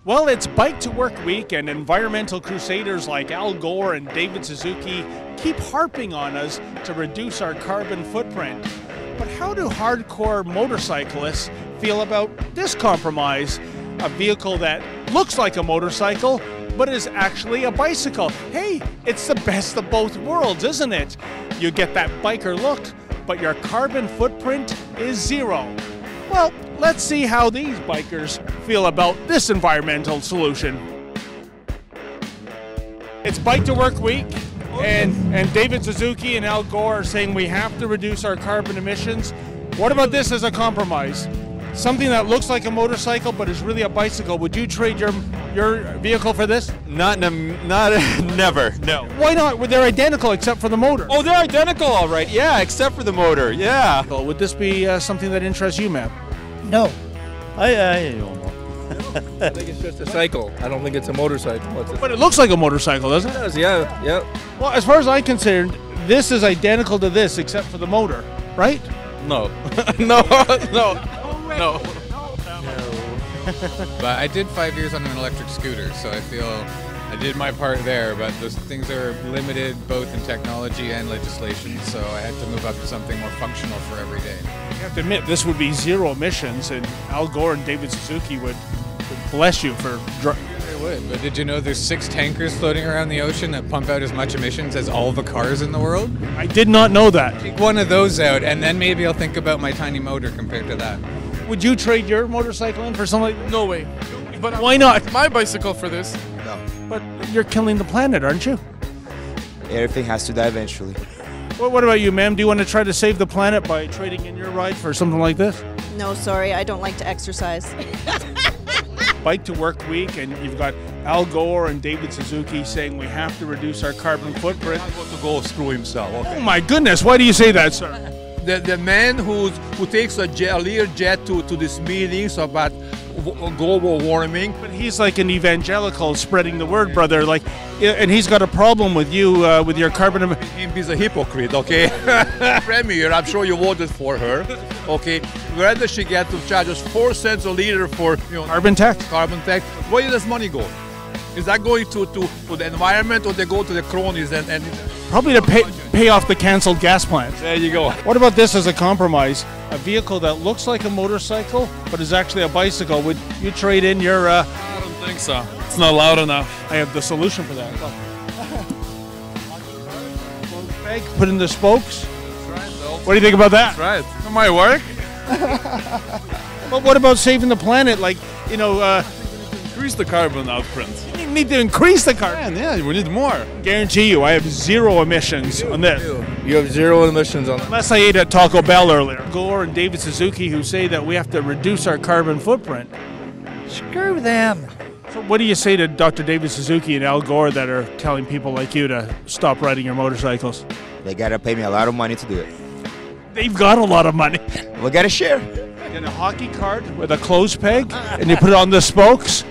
Well, it's Bike to Work Week, and environmental crusaders like Al Gore and David Suzuki keep harping on us to reduce our carbon footprint. But how do hardcore motorcyclists feel about this compromise? A vehicle that looks like a motorcycle, but is actually a bicycle. Hey, it's the best of both worlds, isn't it? You get that biker look, but your carbon footprint is zero. Well, let's see how these bikers feel about this environmental solution. It's Bike to Work Week, and David Suzuki and Al Gore are saying we have to reduce our carbon emissions. What about this as a compromise? Something that looks like a motorcycle but is really a bicycle. Would you trade your vehicle for this? Never, no. Why not? Well, they're identical except for the motor. Oh, they're identical, all right. Yeah, except for the motor. Yeah. Well, would this be something that interests you, Matt? No, I don't know. I think it's just a cycle. I don't think it's a motorcycle. But it looks like a motorcycle, doesn't it? It does, yeah. Well, as far as I'm concerned, this is identical to this except for the motor, right? No. No. But I did 5 years on an electric scooter, so I feel I did my part there, but those things are limited both in technology and legislation, so I had to move up to something more functional for every day. You have to admit, this would be zero emissions, and Al Gore and David Suzuki would bless you for They would, but did you know there's 6 tankers floating around the ocean that pump out as much emissions as all the cars in the world? I did not know that. Take one of those out, and then maybe I'll think about my tiny motor compared to that. Would you trade your motorcycle in for something like this? No way. But Why not? my bicycle for this. No. But you're killing the planet, aren't you? Everything has to die eventually. Well, what about you, ma'am? Do you want to try to save the planet by trading in your ride for something like this? No, sorry, I don't like to exercise. Bike to Work Week, and you've got Al Gore and David Suzuki saying we have to reduce our carbon footprint. He's got to go screw himself. Okay? Oh my goodness, why do you say that, sir? The man who takes a Learjet to these meetings about global warming. But he's like an evangelical spreading the word, brother. Like, and he's got a problem with you with your carbon. He's a hypocrite, okay? Premier, I'm sure you voted for her, okay? Where does she get to charge us 4 cents a liter for Carbon tax? Carbon tax. Where does money go? Is that going to the environment, or they go to the cronies and Probably to pay off the canceled gas plants. There you go. What about this as a compromise? A vehicle that looks like a motorcycle but is actually a bicycle. Would you trade in your... I don't think so. It's not loud enough. I have the solution for that. Peg, put in the spokes. What do you think about that? That's right. It might work. But what about saving the planet? Like, Increase the carbon outprint. you need to increase the carbon. Yeah, we need more. Guarantee you, I have zero emissions on this. You have 0 emissions on it. Unless I ate at Taco Bell earlier. Gore and David Suzuki, who say that we have to reduce our carbon footprint. Screw them. So what do you say to Dr. David Suzuki and Al Gore that are telling people like you to stop riding your motorcycles? They gotta pay me a lot of money to do it. They've got a lot of money. We gotta share. Get a hockey cart with a clothes peg, and you put it on the spokes.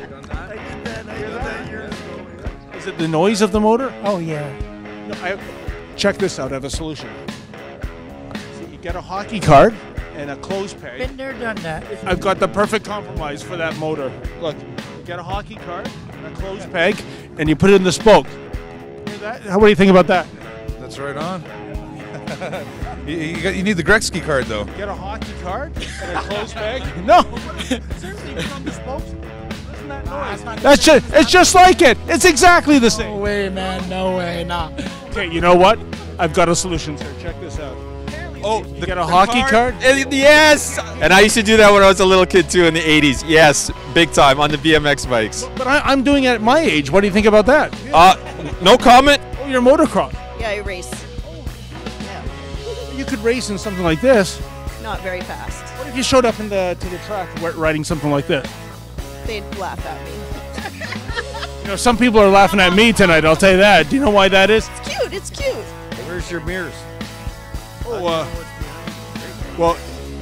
Is it the noise of the motor? Oh yeah. No, check this out. I have a solution. So you get a hockey cart and a clothes peg. Been there, done that. I've got the perfect compromise for that motor. Look, you get a hockey cart and a clothes peg, and you put it in the spoke. Hear that? What do you think about that? That's right on. You need the Gretzky card, though. Get a hockey cart and a clothes peg. No, seriously, put it on the spokes. Listen to that noise. It's just like it. It's exactly the same. No way, man. No way. Nah. Okay, you know what? I've got a solution, sir. Check this out. Oh, You get a hockey cart? Yes! And I used to do that when I was a little kid, too, in the 80s. Yes, big time, on the BMX bikes. But I'm doing it at my age. What do you think about that? No comment? Oh, you're motocross. Yeah, I race. You could race in something like this. Not very fast. What if you showed up to the track riding something like this? They'd laugh at me. You know, some people are laughing at me tonight, I'll tell you that. Do you know why that is? It's cute, it's cute. Where's your mirrors? Oh, well,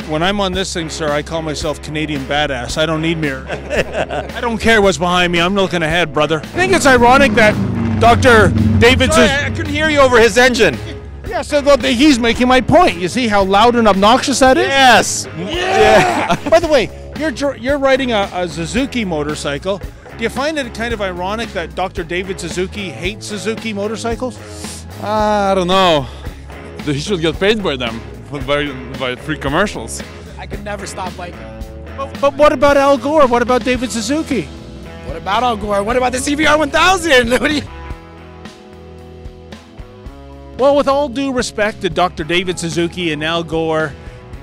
when I'm on this thing, sir, I call myself Canadian badass. I don't need mirrors. I don't care what's behind me. I'm looking ahead, brother. I think it's ironic that Dr. David Sorry, I couldn't hear you over his engine. Yeah, so he's making my point. You see how loud and obnoxious that is? Yes. Yeah. By the way, you're riding a Suzuki motorcycle. Do you find it kind of ironic that Dr. David Suzuki hates Suzuki motorcycles? I don't know. He should get paid by them, by free commercials. I could never stop biking. But what about Al Gore? What about David Suzuki? What about Al Gore? What about the CBR 1000? What do you... Well, with all due respect to Dr. David Suzuki and Al Gore,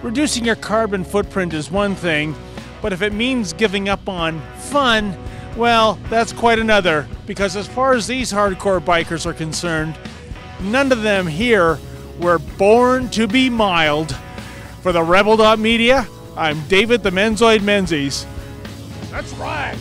reducing your carbon footprint is one thing, but if it means giving up on fun, well, that's quite another, because as far as these hardcore bikers are concerned, none of them here were born to be mild. For the Rebel.media, I'm David the Menzoid Menzies. That's right.